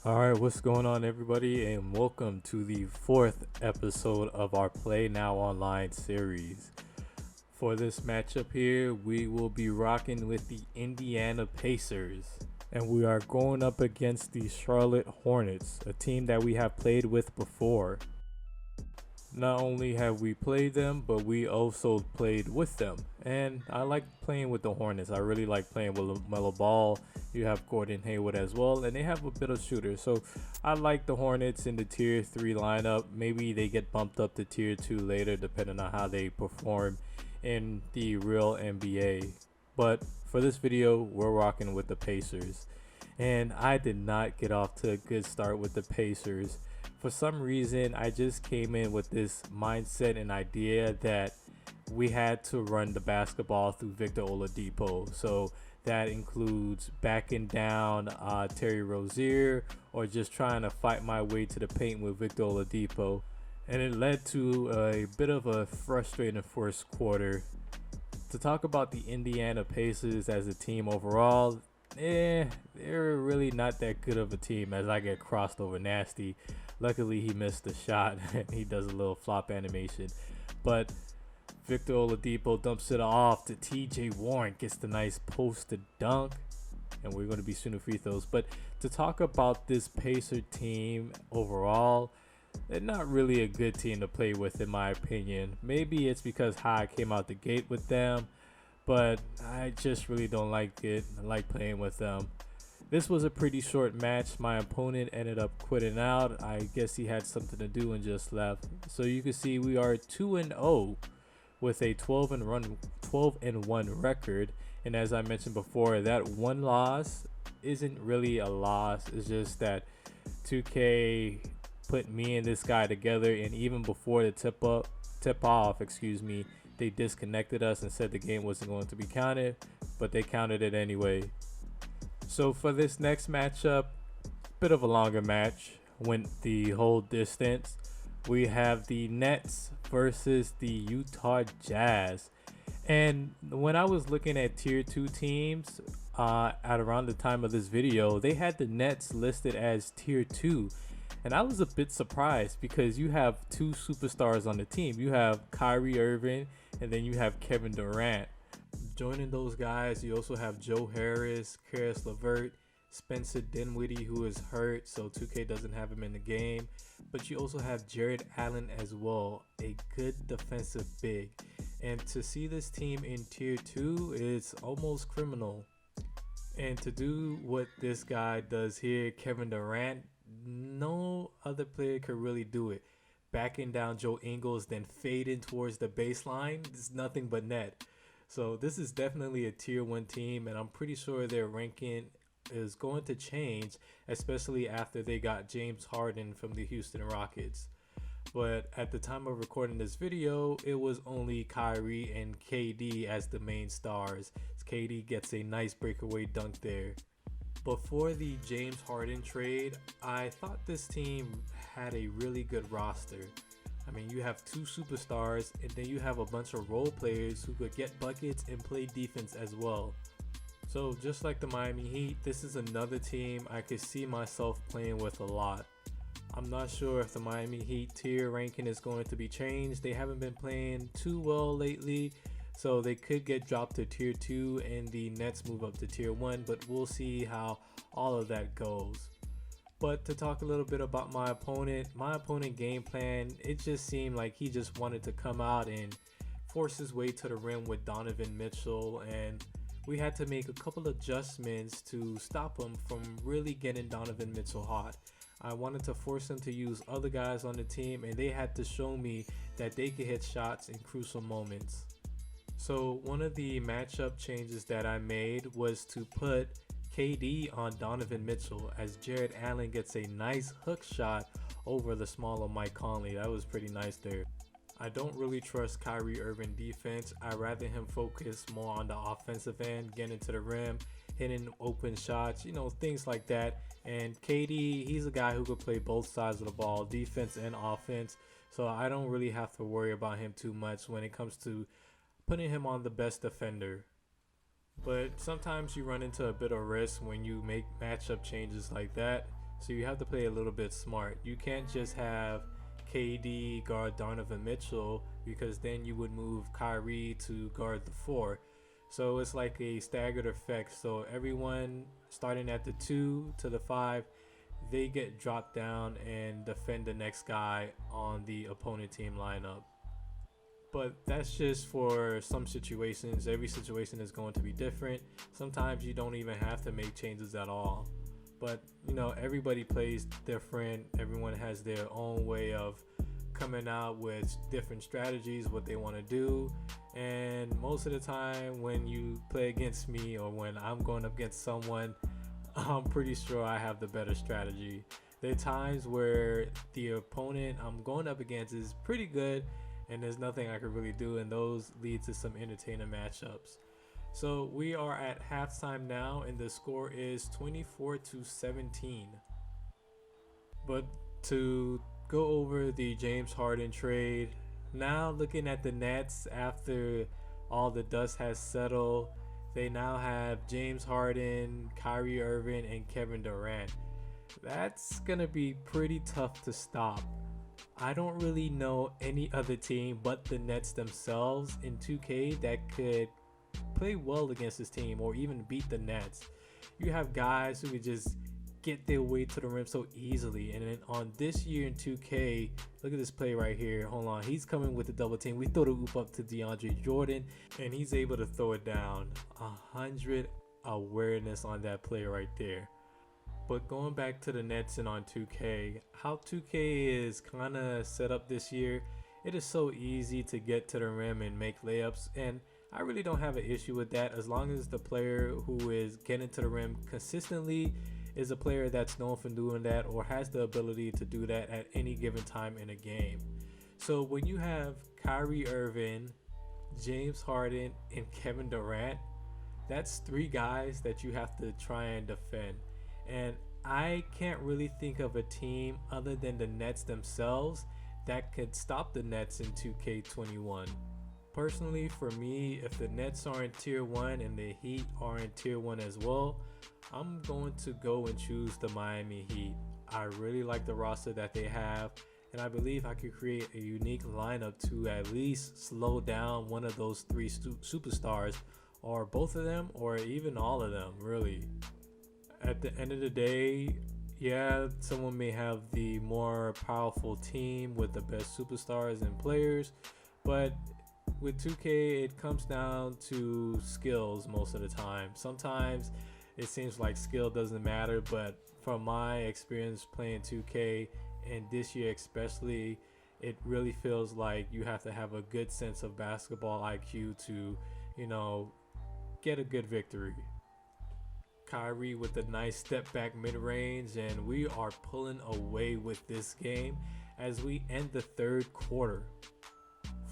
Alright, what's going on, everybody, and welcome to the fourth episode of our Play Now Online series. For this matchup here, we will be rocking with the Indiana Pacers, and we are going up against the Charlotte Hornets, a team that we have played with before. Not only have we played them, but we also played with them. And I like playing with the Hornets. I really like playing with LaMelo Ball. You have Gordon Hayward as well, and they have a bit of shooters. So I like the Hornets in the tier 3 lineup. Maybe they get bumped up to tier 2 later, depending on how they perform in the real NBA. But for this video, we're rocking with the Pacers. And I did not get off to a good start with the Pacers. For some reason, I just came in with this mindset and idea that we had to run the basketball through Victor Oladipo. So that includes backing down Terry Rozier or just trying to fight my way to the paint with Victor Oladipo. And it led to a bit of a frustrating first quarter. To talk about the Indiana Pacers as a team overall, they're really not that good of a team as I get crossed over nasty. Luckily, he missed the shot and he does a little flop animation. But Victor Oladipo dumps it off to TJ Warren, gets the nice post to dunk, and we're going to be shooting free throws. But to talk about this Pacer team overall, they're not really a good team to play with, in my opinion. Maybe it's because how I came out the gate with them, but I just really don't like it. I like playing with them. This was a pretty short match. My opponent ended up quitting out. I guess he had something to do and just left. So you can see we are 2-0 with a 12-1 record. And as I mentioned before, that one loss isn't really a loss. It's just that 2K put me and this guy together, and even before the tip off, they disconnected us and said the game wasn't going to be counted, but they counted it anyway. So for this next matchup, bit of a longer match, went the whole distance. We have the Nets versus the Utah Jazz. And when I was looking at tier 2 teams at around the time of this video, they had the Nets listed as tier 2. And I was a bit surprised because you have two superstars on the team. You have Kyrie Irving and then you have Kevin Durant. Joining those guys, you also have Joe Harris, Karis LeVert, Spencer Dinwiddie, who is hurt, so 2K doesn't have him in the game. But you also have Jared Allen as well, a good defensive big. And to see this team in tier 2 is almost criminal. And to do what this guy does here, Kevin Durant, no other player could really do it. Backing down Joe Ingles, then fading towards the baseline, is nothing but net. So this is definitely a tier 1 team, and I'm pretty sure their ranking is going to change, especially after they got James Harden from the Houston Rockets. But at the time of recording this video, it was only Kyrie and KD as the main stars. KD gets a nice breakaway dunk there. Before the James Harden trade, I thought this team had a really good roster. I mean, you have two superstars, and then you have a bunch of role players who could get buckets and play defense as well. So just like the Miami Heat, this is another team I could see myself playing with a lot. I'm not sure if the Miami Heat tier ranking is going to be changed. They haven't been playing too well lately, so they could get dropped to tier 2 and the Nets move up to tier 1, but we'll see how all of that goes. But to talk a little bit about my opponent game plan, it just seemed like he just wanted to come out and force his way to the rim with Donovan Mitchell, and we had to make a couple adjustments to stop him from really getting Donovan Mitchell hot. I wanted to force him to use other guys on the team, and they had to show me that they could hit shots in crucial moments. So one of the matchup changes that I made was to put KD on Donovan Mitchell as Jared Allen gets a nice hook shot over the smaller Mike Conley. That was pretty nice there. I don't really trust Kyrie Irving defense. I'd rather him focus more on the offensive end, getting to the rim, hitting open shots, things like that. And KD, he's a guy who could play both sides of the ball, defense and offense. So I don't really have to worry about him too much when it comes to putting him on the best defender. But sometimes you run into a bit of risk when you make matchup changes like that. So you have to play a little bit smart. You can't just have KD guard Donovan Mitchell, because then you would move Kyrie to guard the 4. So it's like a staggered effect. So everyone starting at the 2 to the 5, they get dropped down and defend the next guy on the opponent team lineup. But that's just for some situations. Every situation is going to be different. Sometimes you don't even have to make changes at all. But everybody plays different. Everyone has their own way of coming out with different strategies, what they want to do. And most of the time when you play against me, or when I'm going up against someone, I'm pretty sure I have the better strategy. There are times where the opponent I'm going up against is pretty good and there's nothing I could really do, and those lead to some entertaining matchups. So we are at halftime now, and the score is 24-17. But to go over the James Harden trade, now looking at the Nets after all the dust has settled, they now have James Harden, Kyrie Irving, and Kevin Durant. That's gonna be pretty tough to stop. I don't really know any other team but the Nets themselves in 2K that could play well against this team or even beat the Nets. You have guys who could just get their way to the rim so easily. And then on this year in 2K, look at this play right here. Hold on, he's coming with the double team. We throw the oop up to DeAndre Jordan, and he's able to throw it down. 100 awareness on that play right there. But going back to the Nets and on 2K, how 2K is kind of set up this year, it is so easy to get to the rim and make layups, and I really don't have an issue with that as long as the player who is getting to the rim consistently is a player that's known for doing that or has the ability to do that at any given time in a game. So when you have Kyrie Irving, James Harden, and Kevin Durant, that's 3 guys that you have to try and defend. And I can't really think of a team other than the Nets themselves that could stop the Nets in 2K21. Personally, for me, if the Nets are in tier 1 and the Heat are in tier 1 as well, I'm going to go and choose the Miami Heat. I really like the roster that they have, and I believe I could create a unique lineup to at least slow down one of those 3 superstars, or both of them, or even all of them, really. At the end of the day, yeah, someone may have the more powerful team with the best superstars and players, but with 2K, it comes down to skills most of the time. Sometimes it seems like skill doesn't matter, but from my experience playing 2K, and this year especially, it really feels like you have to have a good sense of basketball IQ to, get a good victory. Kyrie with a nice step back mid-range, and we are pulling away with this game as we end the 3rd quarter.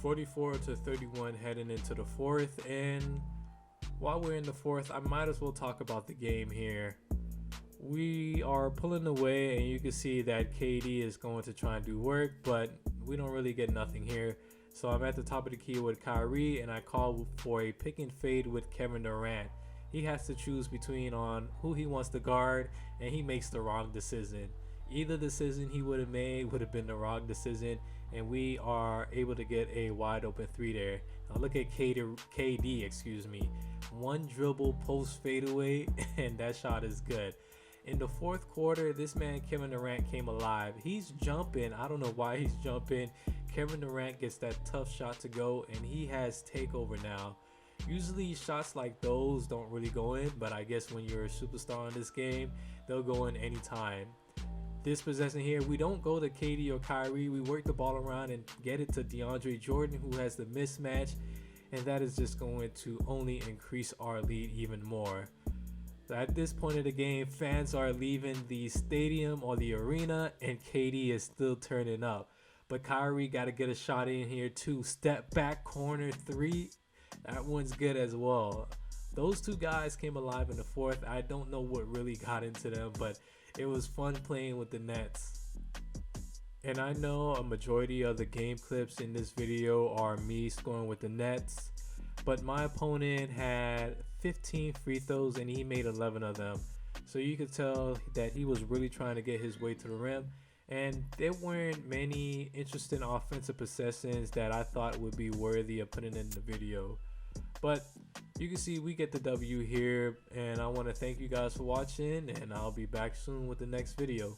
44-31 heading into the 4th, and while we're in the 4th, I might as well talk about the game here. We are pulling away, and you can see that KD is going to try and do work, but we don't really get nothing here. So I'm at the top of the key with Kyrie, and I call for a pick and fade with Kevin Durant. He has to choose between on who he wants to guard, and he makes the wrong decision. Either decision he would have made would have been the wrong decision, and we are able to get a wide open 3 there. Now look at KD, one dribble post fadeaway, and that shot is good. In the 4th quarter, this man Kevin Durant came alive. He's jumping. I don't know why he's jumping. Kevin Durant gets that tough shot to go, and he has takeover now. Usually shots like those don't really go in, but I guess when you're a superstar in this game, they'll go in anytime. This possession here, we don't go to KD or Kyrie. We work the ball around and get it to DeAndre Jordan, who has the mismatch, and that is just going to only increase our lead even more. So at this point of the game, fans are leaving the stadium or the arena, and KD is still turning up. But Kyrie got to get a shot in here too. Step back corner 3. That one's good as well. Those 2 guys came alive in the 4th. I don't know what really got into them, but it was fun playing with the Nets. And I know a majority of the game clips in this video are me scoring with the Nets, but my opponent had 15 free throws and he made 11 of them. So you could tell that he was really trying to get his way to the rim. And there weren't many interesting offensive possessions that I thought would be worthy of putting in the video. But you can see we get the W here, and I want to thank you guys for watching, and I'll be back soon with the next video.